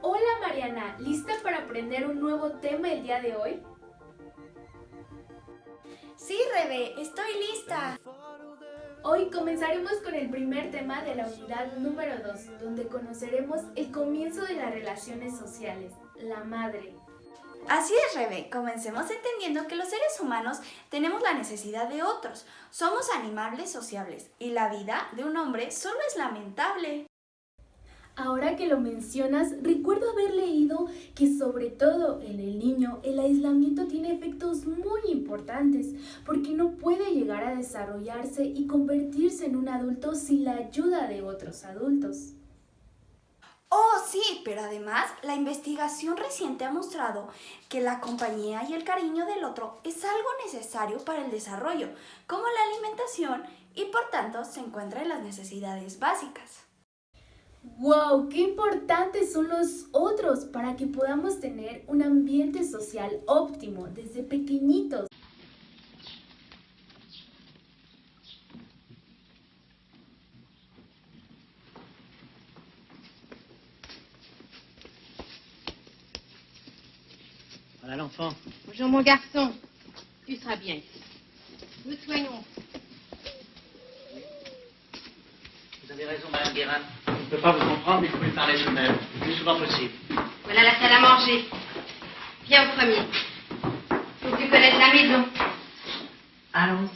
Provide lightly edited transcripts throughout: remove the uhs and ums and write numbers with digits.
Hola Mariana, ¿lista para aprender un nuevo tema el día de hoy? Sí, Rebe, estoy lista. Hoy comenzaremos con el primer tema de la unidad número 2, donde conoceremos el comienzo de las relaciones sociales, la madre. Así es, Rebe. Comencemos entendiendo que los seres humanos tenemos la necesidad de otros. Somos animales sociables y la vida de un hombre solo es lamentable. Ahora que lo mencionas, recuerdo haber leído que sobre todo en el niño el aislamiento tiene efectos muy importantes porque no puede llegar a desarrollarse y convertirse en un adulto sin la ayuda de otros adultos. Oh, sí, pero además la investigación reciente ha mostrado que la compañía y el cariño del otro es algo necesario para el desarrollo, como la alimentación, y por tanto se encuentra en las necesidades básicas. ¡Wow! ¡Qué importantes son los otros para que podamos tener un ambiente social óptimo desde pequeñitos! Voilà l'enfant. Bonjour mon garçon, tu seras bien ici. Nous soignons. Vous avez raison, Madame Guérin. Je ne peux pas vous comprendre, mais il faut lui parler tout de même, le plus souvent possible. Voilà la salle à manger. Viens au premier. Faut que tu connaisses la maison. Allons.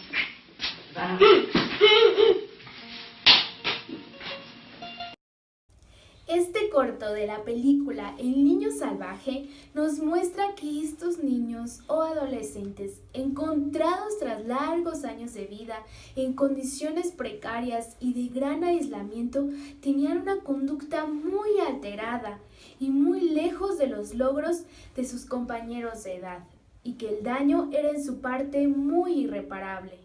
Este corto de la película El niño salvaje nos muestra que estos niños o adolescentes, encontrados tras largos años de vida en condiciones precarias y de gran aislamiento, tenían una conducta muy alterada y muy lejos de los logros de sus compañeros de edad, y que el daño era en su parte muy irreparable.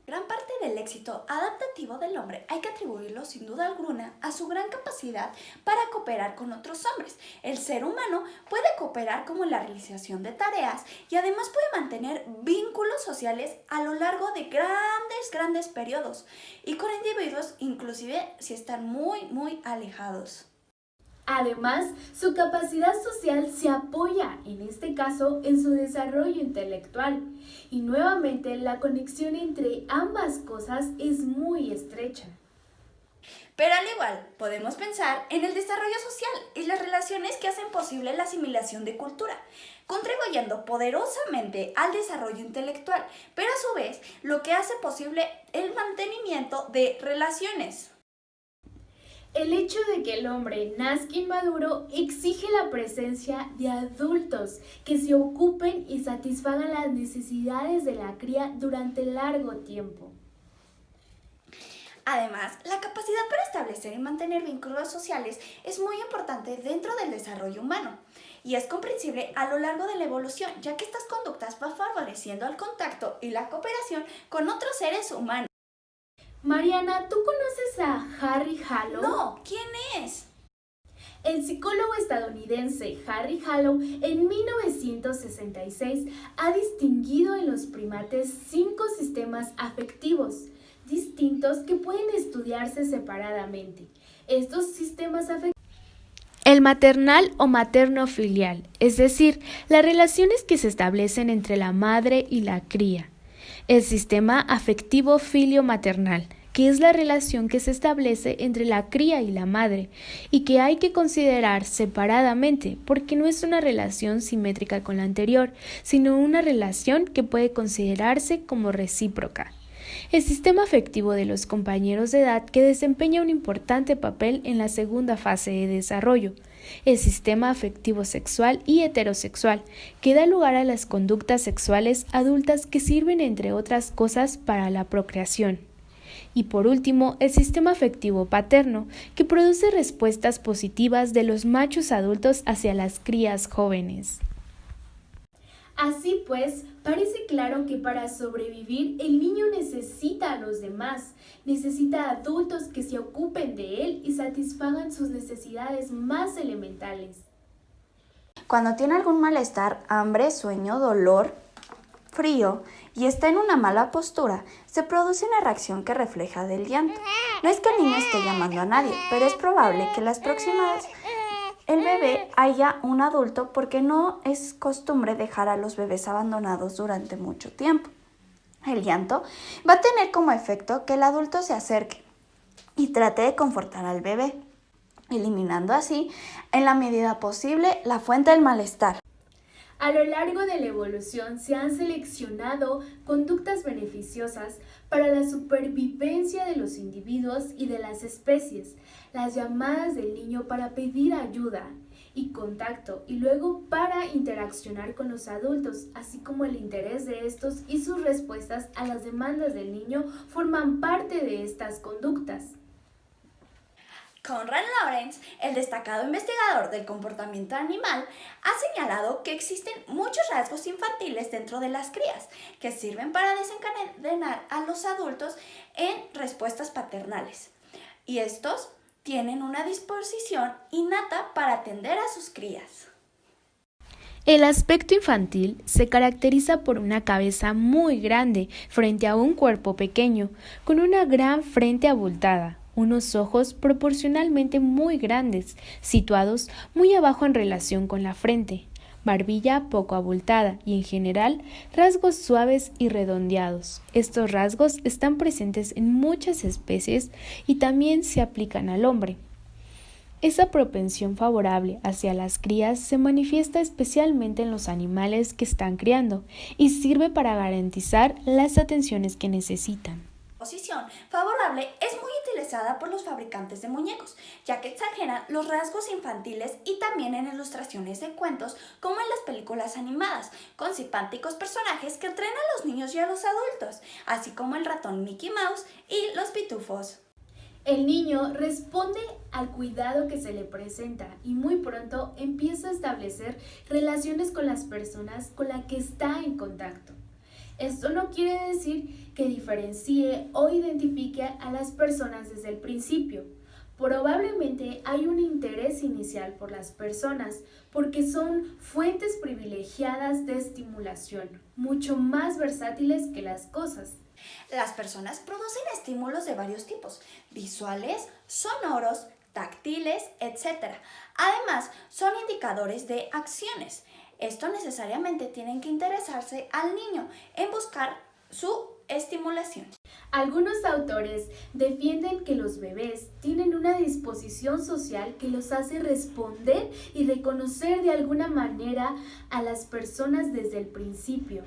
Gran parte del éxito adaptativo del hombre hay que atribuirlo sin duda alguna a su gran capacidad para cooperar con otros hombres. El ser humano puede cooperar como en la realización de tareas y además puede mantener vínculos sociales a lo largo de grandes periodos y con individuos inclusive si están muy alejados. Además, su capacidad social se apoya, en este caso, en su desarrollo intelectual. Y nuevamente, la conexión entre ambas cosas es muy estrecha. Pero al igual, podemos pensar en el desarrollo social y las relaciones que hacen posible la asimilación de cultura, contribuyendo poderosamente al desarrollo intelectual, pero a su vez, lo que hace posible el mantenimiento de relaciones. El hecho de que el hombre nazca inmaduro exige la presencia de adultos que se ocupen y satisfagan las necesidades de la cría durante largo tiempo. Además, la capacidad para establecer y mantener vínculos sociales es muy importante dentro del desarrollo humano y es comprensible a lo largo de la evolución, ya que estas conductas van favoreciendo el contacto y la cooperación con otros seres humanos. Mariana, ¿tú conoces a Harry Hallow? No, ¿quién es? El psicólogo estadounidense Harry Hallow en 1966 ha distinguido en los primates 5 sistemas afectivos distintos que pueden estudiarse separadamente. Estos sistemas afectivos: el maternal o materno-filial, es decir, las relaciones que se establecen entre la madre y la cría. El sistema afectivo filio-maternal, que es la relación que se establece entre la cría y la madre y que hay que considerar separadamente porque no es una relación simétrica con la anterior, sino una relación que puede considerarse como recíproca. El sistema afectivo de los compañeros de edad que desempeña un importante papel en la segunda fase de desarrollo. El sistema afectivo sexual y heterosexual, que da lugar a las conductas sexuales adultas que sirven, entre otras cosas, para la procreación. Y por último, el sistema afectivo paterno, que produce respuestas positivas de los machos adultos hacia las crías jóvenes. Así pues, parece claro que para sobrevivir el niño necesita a los demás, necesita adultos que se ocupen de él y satisfagan sus necesidades más elementales. Cuando tiene algún malestar, hambre, sueño, dolor, frío y está en una mala postura, se produce una reacción que refleja del llanto. No es que el niño esté llamando a nadie, pero es probable que las próximas el bebé haya un adulto porque no es costumbre dejar a los bebés abandonados durante mucho tiempo. El llanto va a tener como efecto que el adulto se acerque y trate de confortar al bebé, eliminando así, en la medida posible, la fuente del malestar. A lo largo de la evolución se han seleccionado conductas beneficiosas para la supervivencia de los individuos y de las especies, las llamadas del niño para pedir ayuda y contacto y luego para interaccionar con los adultos, así como el interés de estos y sus respuestas a las demandas del niño forman parte de estas conductas. Konrad Lorenz, el destacado investigador del comportamiento animal, ha señalado que existen muchos rasgos infantiles dentro de las crías que sirven para desencadenar a los adultos en respuestas paternales. Y estos tienen una disposición innata para atender a sus crías. El aspecto infantil se caracteriza por una cabeza muy grande frente a un cuerpo pequeño, con una gran frente abultada, unos ojos proporcionalmente muy grandes, situados muy abajo en relación con la frente, barbilla poco abultada y en general rasgos suaves y redondeados. Estos rasgos están presentes en muchas especies y también se aplican al hombre. Esa propensión favorable hacia las crías se manifiesta especialmente en los animales que están criando y sirve para garantizar las atenciones que necesitan. Posición favorable es muy utilizada por los fabricantes de muñecos, ya que exageran los rasgos infantiles y también en ilustraciones de cuentos como en las películas animadas, con simpáticos personajes que entrenan a los niños y a los adultos, así como el ratón Mickey Mouse y los pitufos. El niño responde al cuidado que se le presenta y muy pronto empieza a establecer relaciones con las personas con las que está en contacto. Esto no quiere decir que diferencie o identifique a las personas desde el principio. Probablemente hay un interés inicial por las personas porque son fuentes privilegiadas de estimulación, mucho más versátiles que las cosas. Las personas producen estímulos de varios tipos, visuales, sonoros, táctiles, etc. Además, son indicadores de acciones. Esto necesariamente tienen que interesarse al niño en buscar su estimulación. Algunos autores defienden que los bebés tienen una disposición social que los hace responder y reconocer de alguna manera a las personas desde el principio.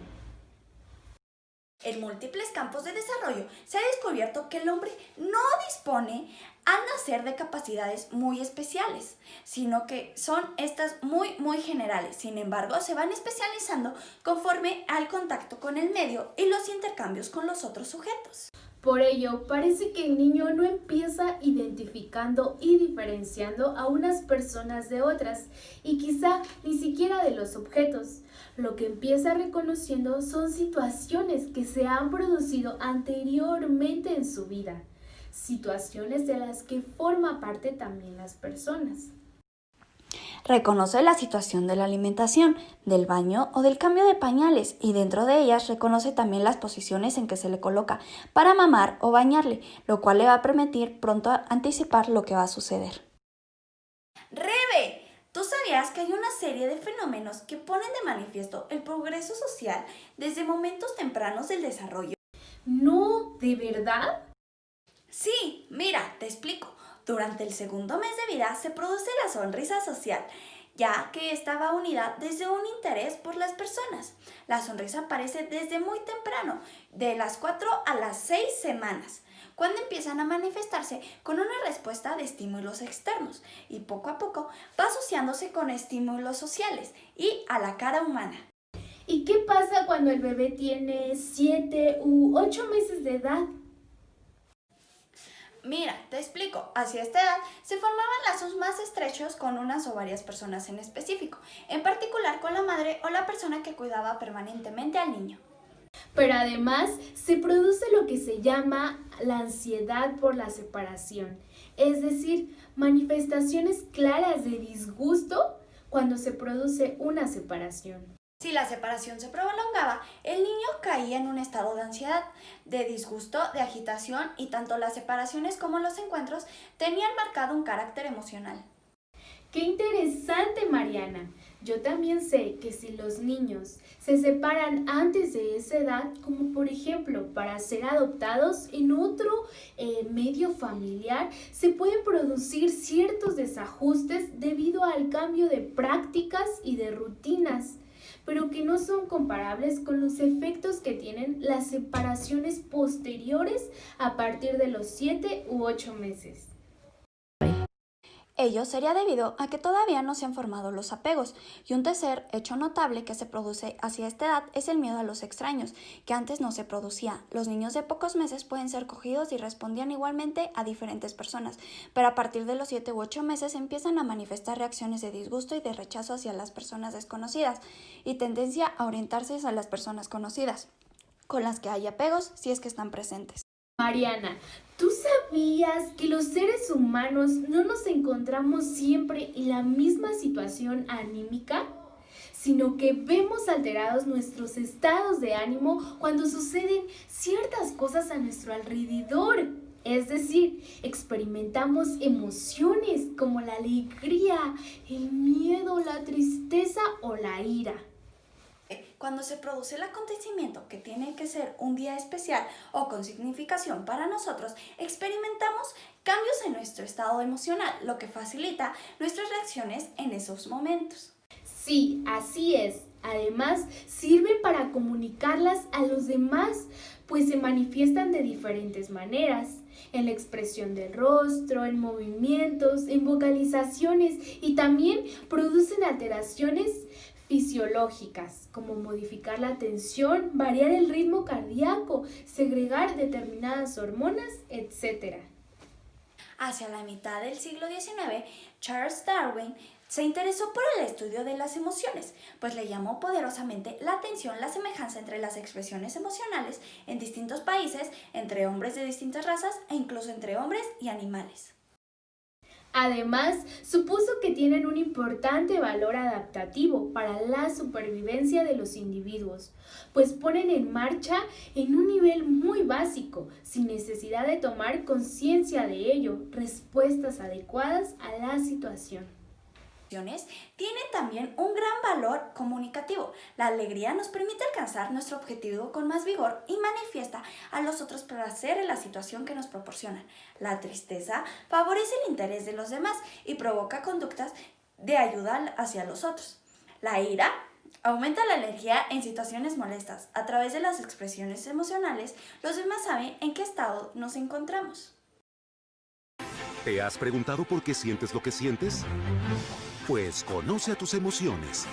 En múltiples campos de desarrollo se ha descubierto que el hombre no dispone al nacer de capacidades muy especiales, sino que son estas muy generales. Sin embargo, se van especializando conforme al contacto con el medio y los intercambios con los otros sujetos. Por ello, parece que el niño no empieza identificando y diferenciando a unas personas de otras, y quizá ni siquiera de los objetos. Lo que empieza reconociendo son situaciones que se han producido anteriormente en su vida, situaciones de las que forma parte también las personas. Reconoce la situación de la alimentación, del baño o del cambio de pañales y dentro de ellas reconoce también las posiciones en que se le coloca para mamar o bañarle, lo cual le va a permitir pronto anticipar lo que va a suceder. ¡Rebe! ¿Tú sabías que hay una serie de fenómenos que ponen de manifiesto el progreso social desde momentos tempranos del desarrollo? No, ¿de verdad? Sí, mira, te explico. Durante el segundo mes de vida se produce la sonrisa social, ya que esta va unida desde un interés por las personas. La sonrisa aparece desde muy temprano, de las 4 a las 6 semanas, cuando empiezan a manifestarse con una respuesta de estímulos externos y poco a poco va asociándose con estímulos sociales y a la cara humana. ¿Y qué pasa cuando el bebé tiene 7 u 8 meses de edad? Mira, te explico. Hacia esta edad se formaban lazos más estrechos con unas o varias personas en específico, en particular con la madre o la persona que cuidaba permanentemente al niño. Pero además se produce lo que se llama la ansiedad por la separación, es decir, manifestaciones claras de disgusto cuando se produce una separación. Si la separación se prolongaba, el niño caía en un estado de ansiedad, de disgusto, de agitación y tanto las separaciones como los encuentros tenían marcado un carácter emocional. ¡Qué interesante, Mariana! Yo también sé que si los niños se separan antes de esa edad, como por ejemplo para ser adoptados en otro medio familiar, se pueden producir ciertos desajustes debido al cambio de prácticas y de rutinas, pero que no son comparables con los efectos que tienen las separaciones posteriores a partir de los 7 u 8 meses. Ello sería debido a que todavía no se han formado los apegos, y un tercer hecho notable que se produce hacia esta edad es el miedo a los extraños, que antes no se producía. Los niños de pocos meses pueden ser cogidos y respondían igualmente a diferentes personas, pero a partir de los 7 u 8 meses empiezan a manifestar reacciones de disgusto y de rechazo hacia las personas desconocidas, y tendencia a orientarse hacia las personas conocidas, con las que hay apegos si es que están presentes. Mariana, ¿tú sabías que los seres humanos no nos encontramos siempre en la misma situación anímica? Sino que vemos alterados nuestros estados de ánimo cuando suceden ciertas cosas a nuestro alrededor. Es decir, experimentamos emociones como la alegría, el miedo, la tristeza o la ira. Cuando se produce el acontecimiento que tiene que ser un día especial o con significación para nosotros, experimentamos cambios en nuestro estado emocional, lo que facilita nuestras reacciones en esos momentos. Sí, así es. Además, sirven para comunicarlas a los demás, pues se manifiestan de diferentes maneras, en la expresión del rostro, en movimientos, en vocalizaciones y también producen alteraciones fisiológicas, como modificar la tensión, variar el ritmo cardíaco, segregar determinadas hormonas, etc. Hacia la mitad del siglo XIX, Charles Darwin se interesó por el estudio de las emociones, pues le llamó poderosamente la atención la semejanza entre las expresiones emocionales en distintos países, entre hombres de distintas razas e incluso entre hombres y animales. Además, supuso que tienen un importante valor adaptativo para la supervivencia de los individuos, pues ponen en marcha en un nivel muy básico, sin necesidad de tomar conciencia de ello, respuestas adecuadas a la situación. Tienen también un gran valor comunicativo. La alegría nos permite alcanzar nuestro objetivo con más vigor y manifiesta a los otros placer en la situación que nos proporcionan. La tristeza favorece el interés de los demás y provoca conductas de ayuda hacia los otros. La ira aumenta la energía en situaciones molestas. A través de las expresiones emocionales, los demás saben en qué estado nos encontramos. ¿Te has preguntado por qué sientes lo que sientes? Pues conoce a tus emociones.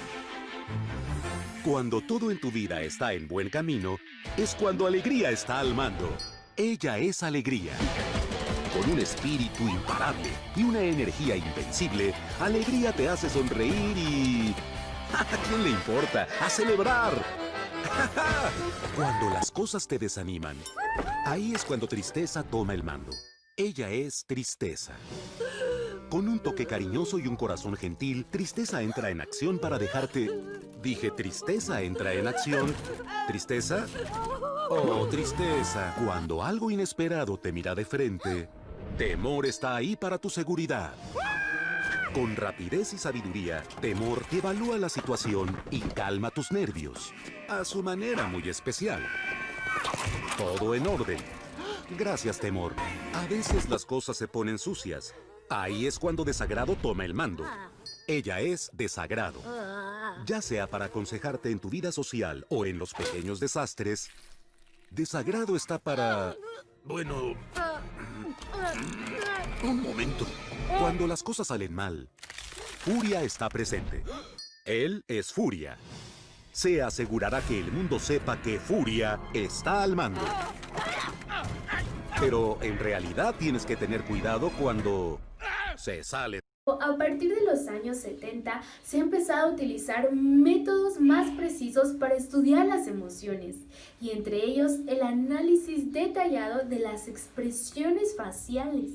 Cuando todo en tu vida está en buen camino, es cuando alegría está al mando. Ella es alegría. Con un espíritu imparable y una energía invencible, alegría te hace sonreír y... ¿a quién le importa? ¡A celebrar! Cuando las cosas te desaniman, ahí es cuando tristeza toma el mando. Ella es tristeza. Con un toque cariñoso y un corazón gentil, tristeza entra en acción para dejarte... Dije, tristeza entra en acción. ¿Tristeza? Oh, tristeza. Cuando algo inesperado te mira de frente, temor está ahí para tu seguridad. Con rapidez y sabiduría, Temor evalúa la situación y calma tus nervios. A su manera muy especial. Todo en orden. Gracias, Temor. A veces las cosas se ponen sucias. Ahí es cuando Desagrado toma el mando. Ella es Desagrado. Ya sea para aconsejarte en tu vida social o en los pequeños desastres, Desagrado está para... Bueno... Un momento. Cuando las cosas salen mal, Furia está presente. Él es Furia. Se asegurará que el mundo sepa que Furia está al mando. Pero en realidad tienes que tener cuidado cuando se sale. A partir de los años 70 se ha empezado a utilizar métodos más precisos para estudiar las emociones, y entre ellos el análisis detallado de las expresiones faciales.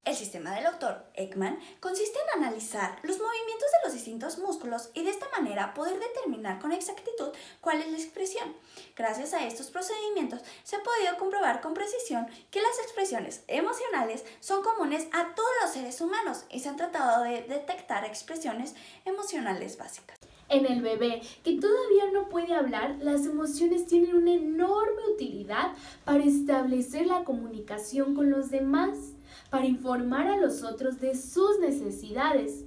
El sistema del Dr. Ekman consiste en analizar los movimientos de los distintos músculos y de esta manera poder determinar con exactitud cuál es la expresión. Gracias a estos procedimientos se ha podido comprobar con precisión que las expresiones emocionales son comunes a todos los seres humanos y se han tratado de detectar expresiones emocionales básicas. En el bebé que todavía no puede hablar, las emociones tienen una enorme utilidad para establecer la comunicación con los demás, para informar a los otros de sus necesidades.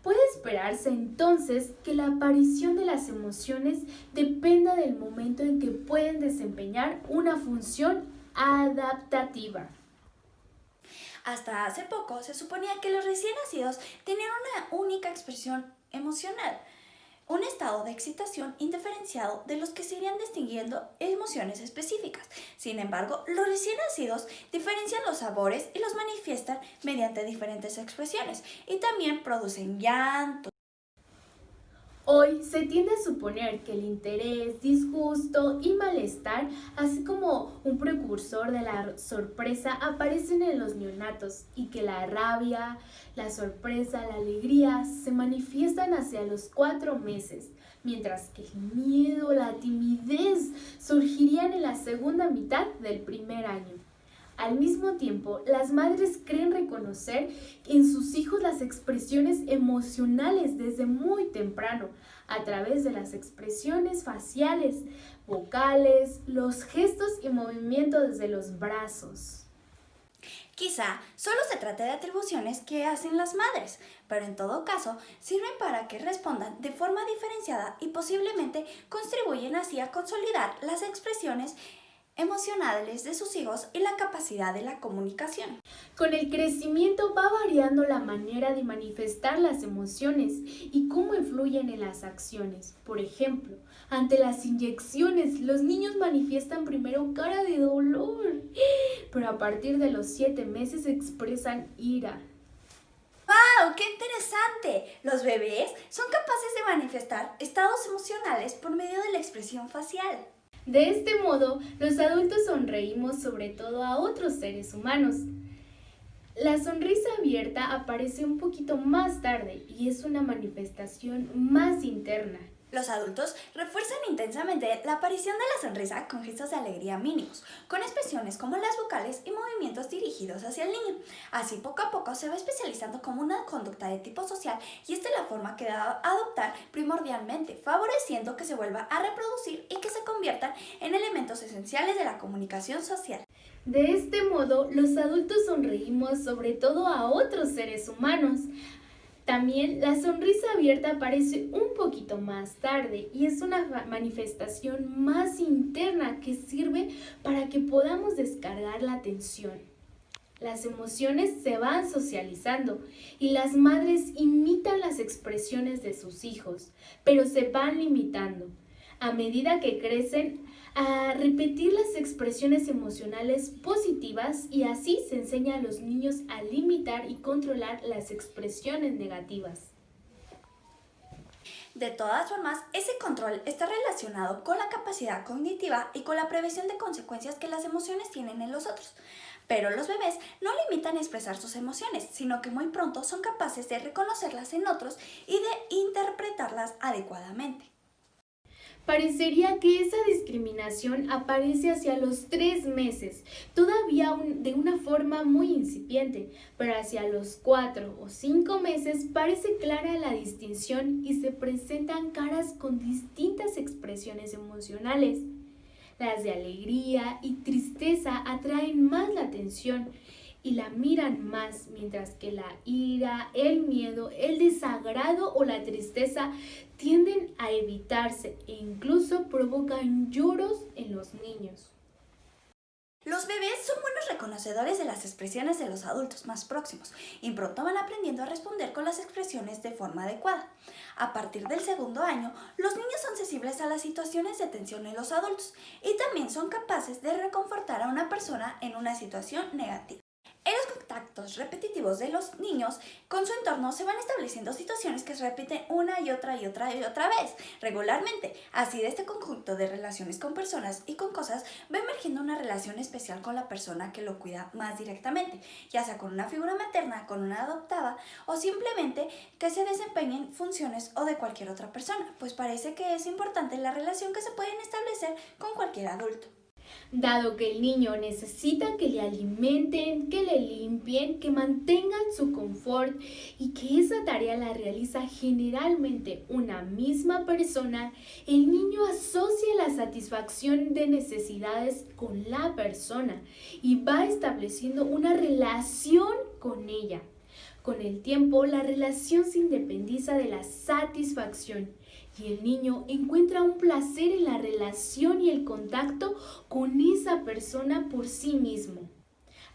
Puede esperarse entonces que la aparición de las emociones dependa del momento en que pueden desempeñar una función adaptativa. Hasta hace poco se suponía que los recién nacidos tenían una única expresión emocional, un estado de excitación indiferenciado de los que se irían distinguiendo emociones específicas. Sin embargo, los recién nacidos diferencian los sabores y los manifiestan mediante diferentes expresiones y también producen llanto. Hoy se tiende a suponer que el interés, disgusto y malestar, así como un precursor de la sorpresa, aparecen en los neonatos y que la rabia, la sorpresa, la alegría se manifiestan hacia los 4 meses, mientras que el miedo, la timidez surgirían en la segunda mitad del primer año. Al mismo tiempo, las madres creen reconocer en sus hijos las expresiones emocionales desde muy temprano, a través de las expresiones faciales, vocales, los gestos y movimientos de los brazos. Quizá solo se trate de atribuciones que hacen las madres, pero en todo caso sirven para que respondan de forma diferenciada y posiblemente contribuyen así a consolidar las expresiones emocionales de sus hijos y la capacidad de la comunicación. Con el crecimiento va variando la manera de manifestar las emociones y cómo influyen en las acciones. Por ejemplo, ante las inyecciones, los niños manifiestan primero cara de dolor, pero a partir de los 7 meses expresan ira. ¡Wow! ¡Qué interesante! Los bebés son capaces de manifestar estados emocionales por medio de la expresión facial. De este modo, los adultos sonreímos sobre todo a otros seres humanos. La sonrisa abierta aparece un poquito más tarde y es una manifestación más interna. Los adultos refuerzan intensamente la aparición de la sonrisa con gestos de alegría mínimos, con expresiones como las vocales y movimientos dirigidos hacia el niño. Así, poco a poco se va especializando como una conducta de tipo social y esta es la forma que debe adoptar primordialmente, favoreciendo que se vuelva a reproducir y que se conviertan en elementos esenciales de la comunicación social. De este modo, los adultos sonreímos sobre todo a otros seres humanos. También la sonrisa abierta aparece un poquito más tarde y es una manifestación más interna que sirve para que podamos descargar la tensión. Las emociones se van socializando y las madres imitan las expresiones de sus hijos, pero se van limitando. A medida que crecen, a repetir las expresiones emocionales positivas y así se enseña a los niños a limitar y controlar las expresiones negativas. De todas formas, ese control está relacionado con la capacidad cognitiva y con la prevención de consecuencias que las emociones tienen en los otros. Pero los bebés no limitan a expresar sus emociones, sino que muy pronto son capaces de reconocerlas en otros y de interpretarlas adecuadamente. Parecería que esa discriminación aparece hacia los 3 meses, todavía de una forma muy incipiente, pero hacia los 4 o 5 meses parece clara la distinción y se presentan caras con distintas expresiones emocionales. Las de alegría y tristeza atraen más la atención y la miran más, mientras que la ira, el miedo, el desagrado o la tristeza tienden a evitarse e incluso provocan lloros en los niños. Los bebés son buenos reconocedores de las expresiones de los adultos más próximos y pronto van aprendiendo a responder con las expresiones de forma adecuada. A partir del 2º año, los niños son sensibles a las situaciones de tensión en los adultos y también son capaces de reconfortar a una persona en una situación negativa. En los contactos comportamientos repetitivos de los niños con su entorno, se van estableciendo situaciones que se repiten una y otra vez, regularmente. Así, de este conjunto de relaciones con personas y con cosas, va emergiendo una relación especial con la persona que lo cuida más directamente, ya sea con una figura materna, con una adoptada, o simplemente que se desempeñen funciones o de cualquier otra persona, pues parece que es importante la relación que se pueden establecer con cualquier adulto. Dado que el niño necesita que le alimenten, que le limpien, que mantengan su confort y que esa tarea la realiza generalmente una misma persona, el niño asocia la satisfacción de necesidades con la persona y va estableciendo una relación con ella. Con el tiempo, la relación se independiza de la satisfacción y el niño encuentra un placer en la relación y el contacto con esa persona por sí mismo.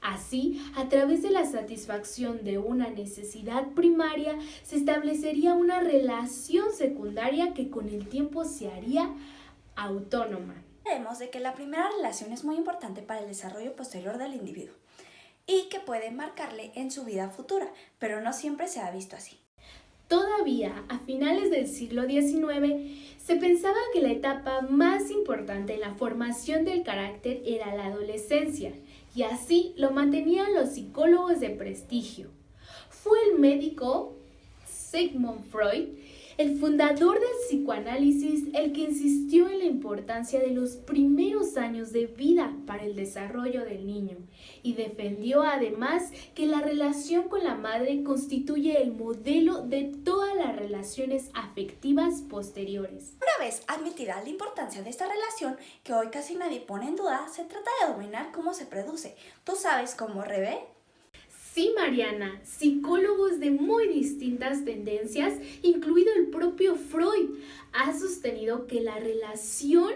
Así, a través de la satisfacción de una necesidad primaria, se establecería una relación secundaria que con el tiempo se haría autónoma. Sabemos de que la primera relación es muy importante para el desarrollo posterior del individuo y que puede marcarle en su vida futura, pero no siempre se ha visto así. Todavía, a finales del siglo XIX, se pensaba que la etapa más importante en la formación del carácter era la adolescencia, y así lo mantenían los psicólogos de prestigio. Fue el médico Sigmund Freud, el fundador del psicoanálisis, el que insistió en la importancia de los primeros años de vida para el desarrollo del niño y defendió además que la relación con la madre constituye el modelo de todas las relaciones afectivas posteriores. Una vez admitida la importancia de esta relación, que hoy casi nadie pone en duda, se trata de dominar cómo se produce. ¿Tú sabes cómo, Rebe? Sí, Mariana, psicólogos de muy distintas tendencias, incluido el propio Freud, ha sostenido que la relación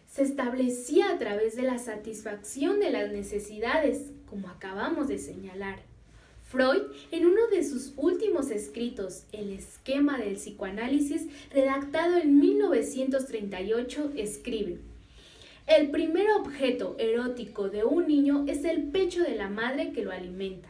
se establecía a través de la satisfacción de las necesidades, como acabamos de señalar. Freud, en uno de sus últimos escritos, El esquema del psicoanálisis, redactado en 1938, escribe: el primer objeto erótico de un niño es el pecho de la madre que lo alimenta.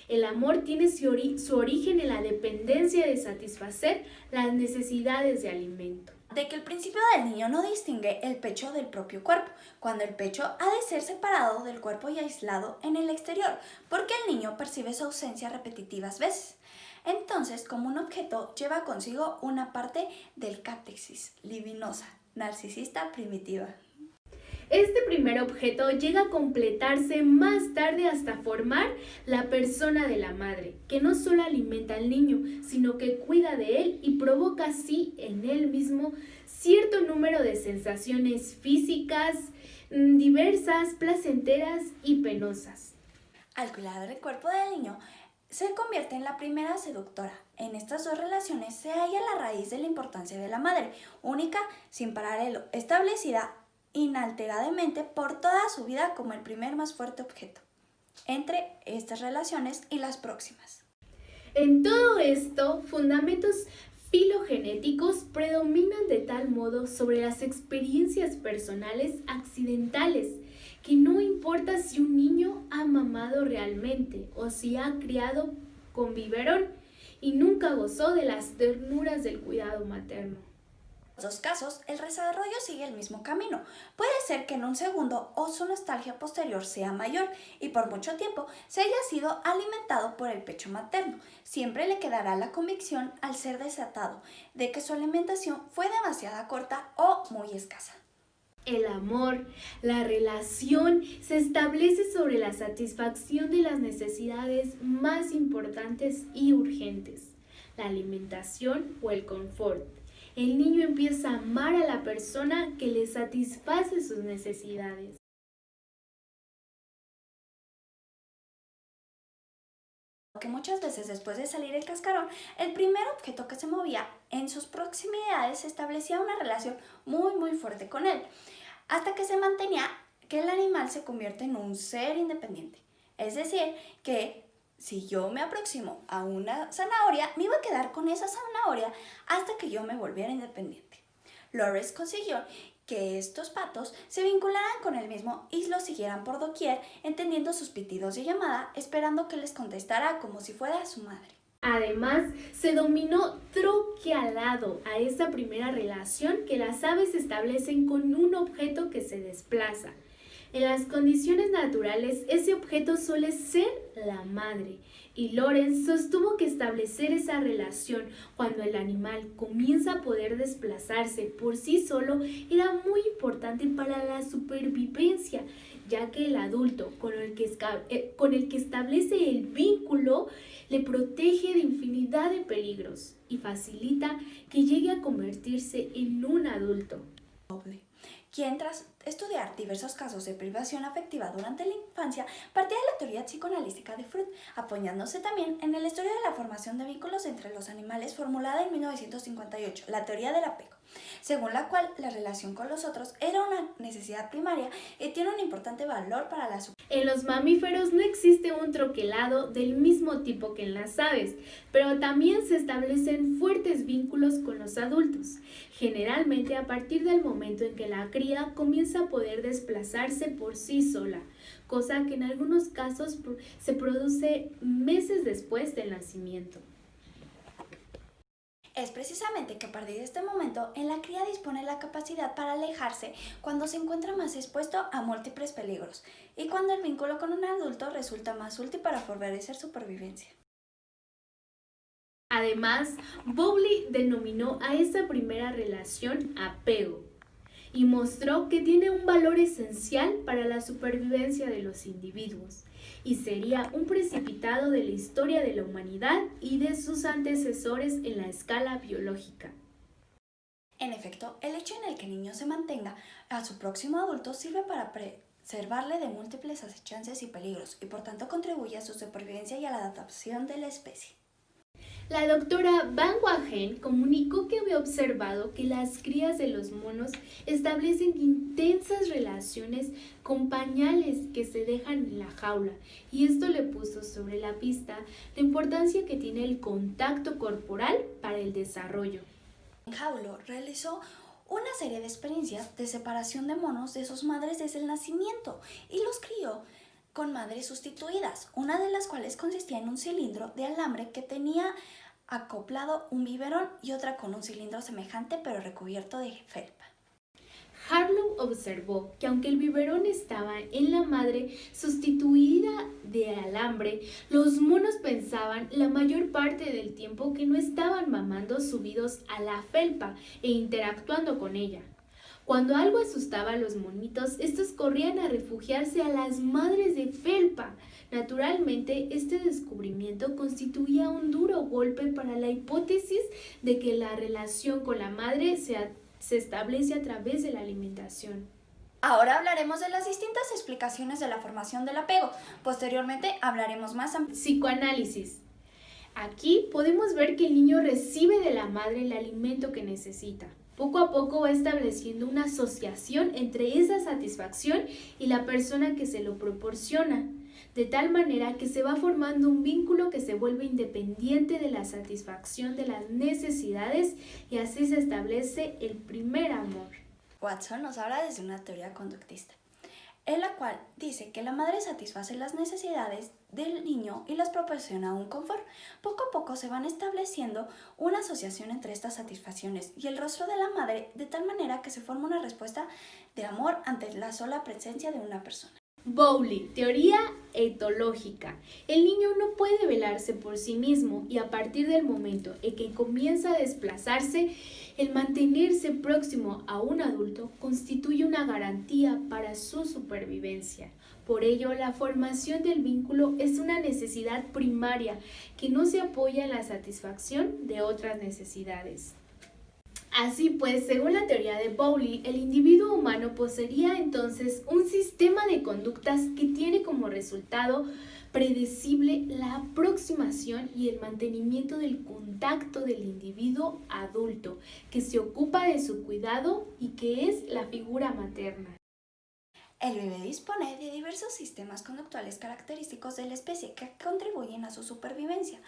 El amor tiene su origen en la dependencia de satisfacer las necesidades de alimento. De que el principio del niño no distingue el pecho del propio cuerpo, cuando el pecho ha de ser separado del cuerpo y aislado en el exterior, porque el niño percibe su ausencia repetitivas veces. Entonces, como un objeto, lleva consigo una parte del cátesis libidinosa, narcisista primitiva. Este primer objeto llega a completarse más tarde hasta formar la persona de la madre, que no solo alimenta al niño, sino que cuida de él y provoca así en él mismo cierto número de sensaciones físicas diversas, placenteras y penosas. Al cuidar del cuerpo del niño, se convierte en la primera seductora. En estas dos relaciones se halla la raíz de la importancia de la madre, única, sin paralelo, establecida inalteradamente por toda su vida como el primer más fuerte objeto entre estas relaciones y las próximas. En todo esto, fundamentos filogenéticos predominan de tal modo sobre las experiencias personales accidentales que no importa si un niño ha mamado realmente o si ha criado con biberón y nunca gozó de las ternuras del cuidado materno. En los dos casos, el desarrollo sigue el mismo camino. Puede ser que en un segundo o su nostalgia posterior sea mayor y por mucho tiempo se haya sido alimentado por el pecho materno. Siempre le quedará la convicción al ser desatado de que su alimentación fue demasiado corta o muy escasa. El amor, la relación, se establece sobre la satisfacción de las necesidades más importantes y urgentes, la alimentación o el confort. El niño empieza a amar a la persona que le satisface sus necesidades. Que muchas veces después de salir el cascarón, el primer objeto que se movía en sus proximidades establecía una relación muy fuerte con él, hasta que se mantenía que el animal se convierte en un ser independiente. Es decir, que si yo me aproximo a una zanahoria, me iba a quedar con esa zanahoria hasta que yo me volviera independiente. Lawrence consiguió que estos patos se vincularan con él mismo y lo siguieran por doquier, entendiendo sus pitidos de llamada, esperando que les contestara como si fuera su madre. Además, se dominó troquelado a esta primera relación que las aves establecen con un objeto que se desplaza. En las condiciones naturales, ese objeto suele ser la madre, y Lorenz sostuvo que establecer esa relación cuando el animal comienza a poder desplazarse por sí solo era muy importante para la supervivencia, ya que el adulto con el que establece el vínculo le protege de infinidad de peligros y facilita que llegue a convertirse en un adulto. Quien, tras estudiar diversos casos de privación afectiva durante la infancia, partía de la teoría psicoanalítica de Freud, apoyándose también en el estudio de la formación de vínculos entre los animales formulada en 1958, la teoría del apego, según la cual la relación con los otros era una necesidad primaria y tiene un importante valor para la supervivencia. En los mamíferos no existe un troquelado del mismo tipo que en las aves, pero también se establecen fuertes vínculos con los adultos, generalmente a partir del momento en que la cría comienza a poder desplazarse por sí sola, cosa que en algunos casos se produce meses después del nacimiento. Es precisamente que a partir de este momento en la cría dispone la capacidad para alejarse cuando se encuentra más expuesto a múltiples peligros y cuando el vínculo con un adulto resulta más útil para favorecer supervivencia. Además, Bowley denominó a esta primera relación apego y mostró que tiene un valor esencial para la supervivencia de los individuos y sería un precipitado de la historia de la humanidad y de sus antecesores en la escala biológica. En efecto, el hecho en el que el niño se mantenga a su próximo adulto sirve para preservarle de múltiples acechanzas y peligros y por tanto contribuye a su supervivencia y a la adaptación de la especie. La doctora Van Wagen comunicó que había observado que las crías de los monos establecen intensas relaciones con pañales que se dejan en la jaula y esto le puso sobre la pista la importancia que tiene el contacto corporal para el desarrollo. Jaulo realizó una serie de experiencias de separación de monos de sus madres desde el nacimiento y los crió con madres sustituidas, una de las cuales consistía en un cilindro de alambre que tenía acoplado un biberón y otra con un cilindro semejante pero recubierto de felpa. Harlow observó que aunque el biberón estaba en la madre sustituida de alambre, los monos pensaban la mayor parte del tiempo que no estaban mamando subidos a la felpa e interactuando con ella. Cuando algo asustaba a los monitos, estos corrían a refugiarse a las madres de felpa. Naturalmente, este descubrimiento constituía un duro golpe para la hipótesis de que la relación con la madre se establece a través de la alimentación. Ahora hablaremos de las distintas explicaciones de la formación del apego. Posteriormente hablaremos más Psicoanálisis. Aquí podemos ver que el niño recibe de la madre el alimento que necesita. Poco a poco va estableciendo una asociación entre esa satisfacción y la persona que se lo proporciona, de tal manera que se va formando un vínculo que se vuelve independiente de la satisfacción de las necesidades y así se establece el primer amor. Watson nos habla desde una teoría conductista, en la cual dice que la madre satisface las necesidades del niño y las proporciona un confort. Poco a poco se van estableciendo una asociación entre estas satisfacciones y el rostro de la madre, de tal manera que se forma una respuesta de amor ante la sola presencia de una persona. Bowley, teoría etológica. El niño no puede velarse por sí mismo y a partir del momento en que comienza a desplazarse, el mantenerse próximo a un adulto constituye una garantía para su supervivencia. Por ello, la formación del vínculo es una necesidad primaria que no se apoya en la satisfacción de otras necesidades. Así pues, según la teoría de Bowley, el individuo humano poseería entonces un sistema de conductas que tiene como resultado predecible la aproximación y el mantenimiento del contacto del individuo adulto, que se ocupa de su cuidado y que es la figura materna. El bebé dispone de diversos sistemas conductuales característicos de la especie que contribuyen a su supervivencia,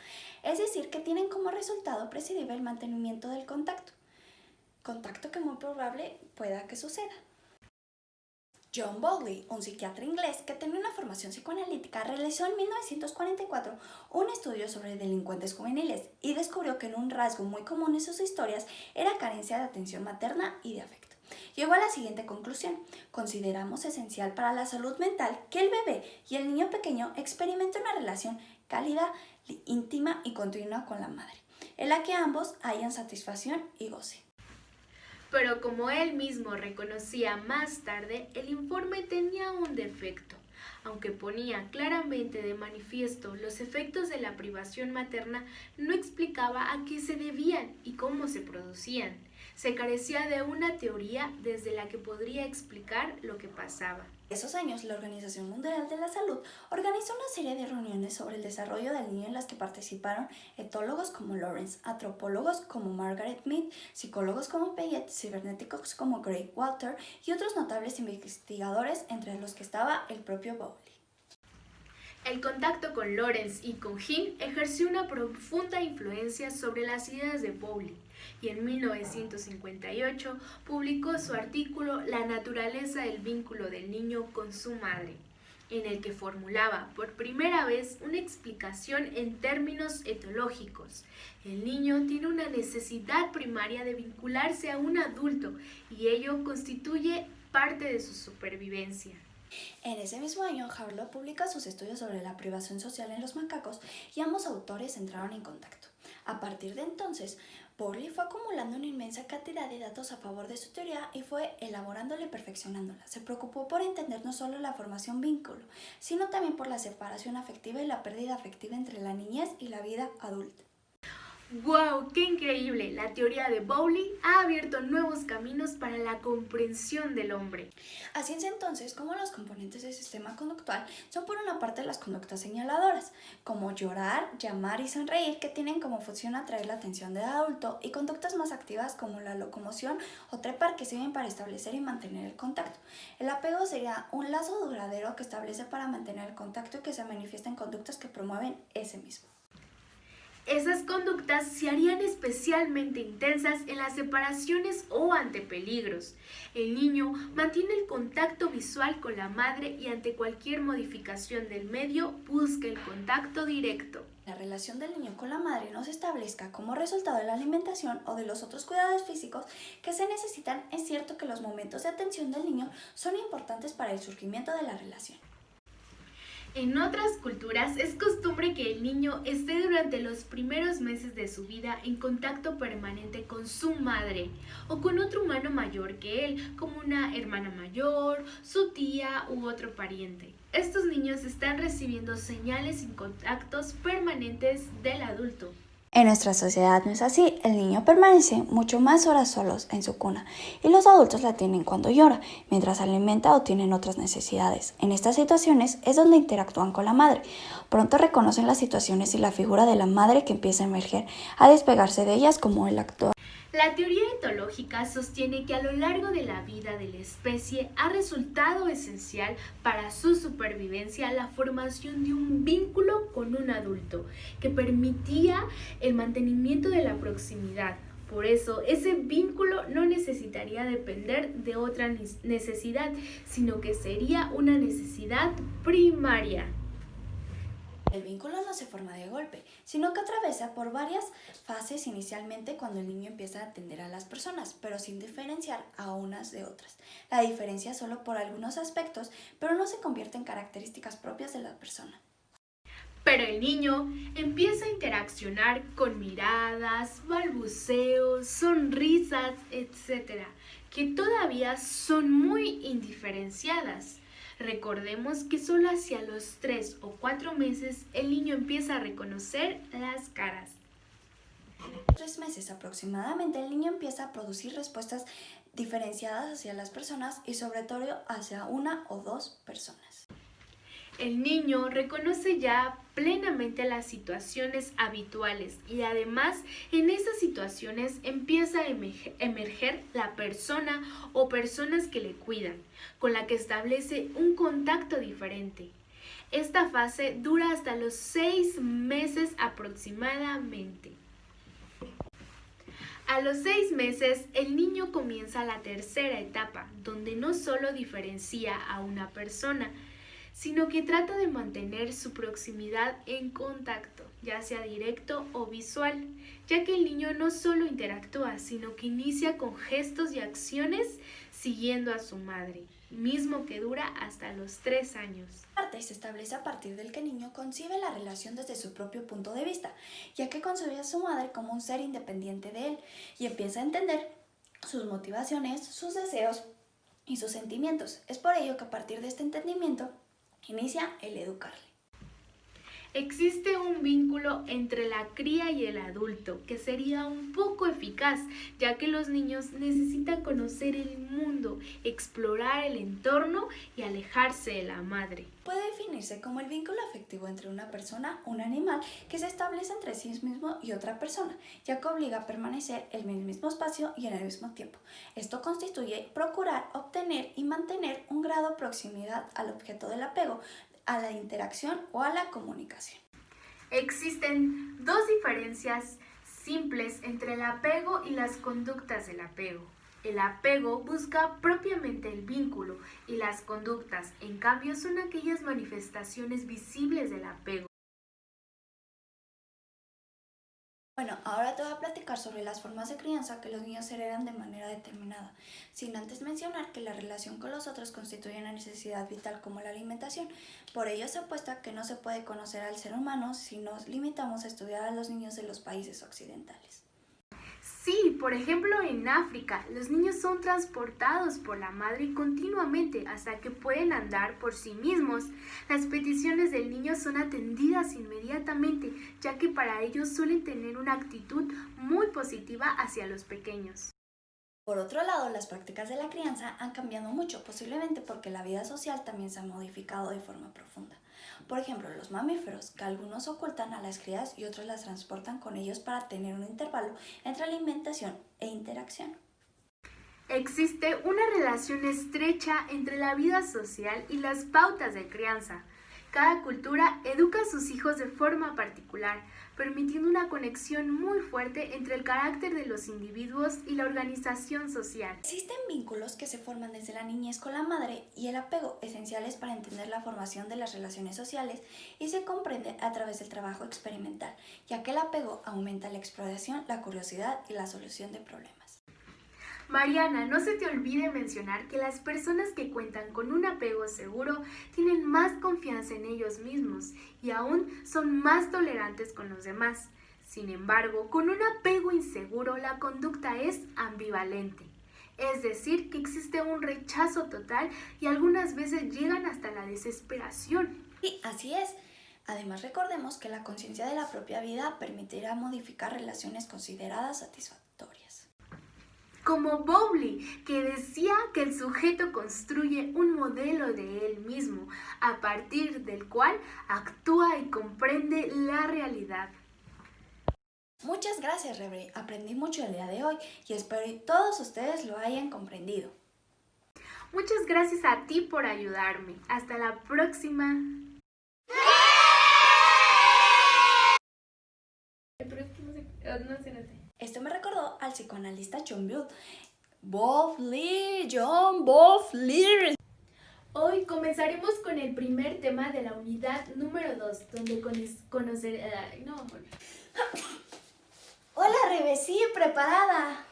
es decir, que tienen como resultado presidible el mantenimiento del contacto. contacto que muy probable pueda que suceda. John Bowlby, un psiquiatra inglés que tenía una formación psicoanalítica, realizó en 1944 un estudio sobre delincuentes juveniles y descubrió que un rasgo muy común en sus historias era carencia de atención materna y de afecto. Llegó a la siguiente conclusión: consideramos esencial para la salud mental que el bebé y el niño pequeño experimenten una relación cálida, íntima y continua con la madre, en la que ambos hayan satisfacción y goce. Pero como él mismo reconocía más tarde, el informe tenía un defecto. Aunque ponía claramente de manifiesto los efectos de la privación materna, no explicaba a qué se debían y cómo se producían. Se carecía de una teoría desde la que podría explicar lo que pasaba. En esos años, la Organización Mundial de la Salud organizó una serie de reuniones sobre el desarrollo del niño en las que participaron etólogos como Lawrence, antropólogos como Margaret Mead, psicólogos como Piaget, cibernéticos como Greg Walter y otros notables investigadores, entre los que estaba el propio Bowlby. El contacto con Lawrence y con Hill ejerció una profunda influencia sobre las ideas de Bowlby, y en 1958 publicó su artículo La naturaleza del vínculo del niño con su madre, en el que formulaba por primera vez una explicación en términos etológicos. El niño tiene una necesidad primaria de vincularse a un adulto y ello constituye parte de su supervivencia. En ese mismo año, Harlow publica sus estudios sobre la privación social en los macacos y ambos autores entraron en contacto. A partir de entonces, Bowlby fue acumulando una inmensa cantidad de datos a favor de su teoría y fue elaborándola y perfeccionándola. Se preocupó por entender no solo la formación vínculo, sino también por la separación afectiva y la pérdida afectiva entre la niñez y la vida adulta. ¡Wow! ¡Qué increíble! La teoría de Bowlby ha abierto nuevos caminos para la comprensión del hombre. Así es entonces como los componentes del sistema conductual son por una parte las conductas señaladoras, como llorar, llamar y sonreír, que tienen como función atraer la atención del adulto, y conductas más activas como la locomoción o trepar, que sirven para establecer y mantener el contacto. El apego sería un lazo duradero que establece para mantener el contacto y que se manifiesta en conductas que promueven ese mismo. Esas conductas se harían especialmente intensas en las separaciones o ante peligros. El niño mantiene el contacto visual con la madre y ante cualquier modificación del medio busca el contacto directo. La relación del niño con la madre no se establezca como resultado de la alimentación o de los otros cuidados físicos que se necesitan. Es cierto que los momentos de atención del niño son importantes para el surgimiento de la relación. En otras culturas es costumbre que el niño esté durante los primeros meses de su vida en contacto permanente con su madre o con otro humano mayor que él, como una hermana mayor, su tía u otro pariente. Estos niños están recibiendo señales y contactos permanentes del adulto. En nuestra sociedad no es así. El niño permanece mucho más horas solos en su cuna y los adultos la tienen cuando llora, mientras alimenta o tienen otras necesidades. En estas situaciones es donde interactúan con la madre. Pronto reconocen las situaciones y la figura de la madre que empieza a emerger, a despegarse de ellas como el actor. La teoría etológica sostiene que a lo largo de la vida de la especie ha resultado esencial para su supervivencia la formación de un vínculo con un adulto que permitía el mantenimiento de la proximidad. Por eso, ese vínculo no necesitaría depender de otra necesidad, sino que sería una necesidad primaria. El vínculo no se forma de golpe, sino que atraviesa por varias fases inicialmente cuando el niño empieza a atender a las personas, pero sin diferenciar a unas de otras. La diferencia solo por algunos aspectos, pero no se convierte en características propias de la persona. Pero el niño empieza a interaccionar con miradas, balbuceos, sonrisas, etc., que todavía son muy indiferenciadas. Recordemos que solo hacia los 3 o 4 meses el niño empieza a reconocer las caras. 3 meses aproximadamente el niño empieza a producir respuestas diferenciadas hacia las personas y sobre todo hacia una o dos personas. El niño reconoce ya plenamente las situaciones habituales y además en esas situaciones empieza a emerger la persona o personas que le cuidan, con la que establece un contacto diferente. Esta fase dura hasta los 6 meses aproximadamente. A los 6 meses, el niño comienza la tercera etapa, donde no solo diferencia a una persona, sino que trata de mantener su proximidad en contacto, ya sea directo o visual, ya que el niño no solo interactúa, sino que inicia con gestos y acciones siguiendo a su madre, mismo que dura hasta los 3 años. Parte se establece a partir del que el niño concibe la relación desde su propio punto de vista, ya que concibe a su madre como un ser independiente de él y empieza a entender sus motivaciones, sus deseos y sus sentimientos. Es por ello que a partir de este entendimiento inicia el educarle. Existe un vínculo entre la cría y el adulto que sería un poco eficaz, ya que los niños necesitan conocer el mundo, explorar el entorno y alejarse de la madre. Puede definirse como el vínculo afectivo entre una persona, un animal, que se establece entre sí mismo y otra persona, ya que obliga a permanecer en el mismo espacio y en el mismo tiempo. Esto constituye procurar, obtener y mantener un grado de proximidad al objeto del apego, a la interacción o a la comunicación. Existen dos diferencias simples entre el apego y las conductas del apego. El apego busca propiamente el vínculo y las conductas, en cambio, son aquellas manifestaciones visibles del apego. Bueno, ahora te voy a platicar sobre las formas de crianza que los niños heredan de manera determinada, sin antes mencionar que la relación con los otros constituye una necesidad vital como la alimentación. Por ello se apuesta que no se puede conocer al ser humano si nos limitamos a estudiar a los niños de los países occidentales. Sí, por ejemplo, en África, los niños son transportados por la madre continuamente hasta que pueden andar por sí mismos. Las peticiones del niño son atendidas inmediatamente, ya que para ellos suelen tener una actitud muy positiva hacia los pequeños. Por otro lado, las prácticas de la crianza han cambiado mucho, posiblemente porque la vida social también se ha modificado de forma profunda. Por ejemplo, los mamíferos, que algunos ocultan a las crías y otros las transportan con ellos para tener un intervalo entre alimentación e interacción. Existe una relación estrecha entre la vida social y las pautas de crianza. Cada cultura educa a sus hijos de forma particular, permitiendo una conexión muy fuerte entre el carácter de los individuos y la organización social. Existen vínculos que se forman desde la niñez con la madre y el apego, esenciales para entender la formación de las relaciones sociales, y se comprende a través del trabajo experimental, ya que el apego aumenta la exploración, la curiosidad y la solución de problemas. Mariana, no se te olvide mencionar que las personas que cuentan con un apego seguro tienen más confianza en ellos mismos y aún son más tolerantes con los demás. Sin embargo, con un apego inseguro la conducta es ambivalente, es decir, que existe un rechazo total y algunas veces llegan hasta la desesperación. Y así es. Además, recordemos que la conciencia de la propia vida permitirá modificar relaciones consideradas satisfactorias. Como Bowley, que decía que el sujeto construye un modelo de él mismo, a partir del cual actúa y comprende la realidad. Muchas gracias, Rebre. Aprendí mucho el día de hoy y espero que todos ustedes lo hayan comprendido. Muchas gracias a ti por ayudarme. Hasta la próxima. Esto me recordó al psicoanalista John Bowlby. Hoy comenzaremos con el primer tema de la unidad número 2, donde conocer... Hola, Rebe, sí, preparada.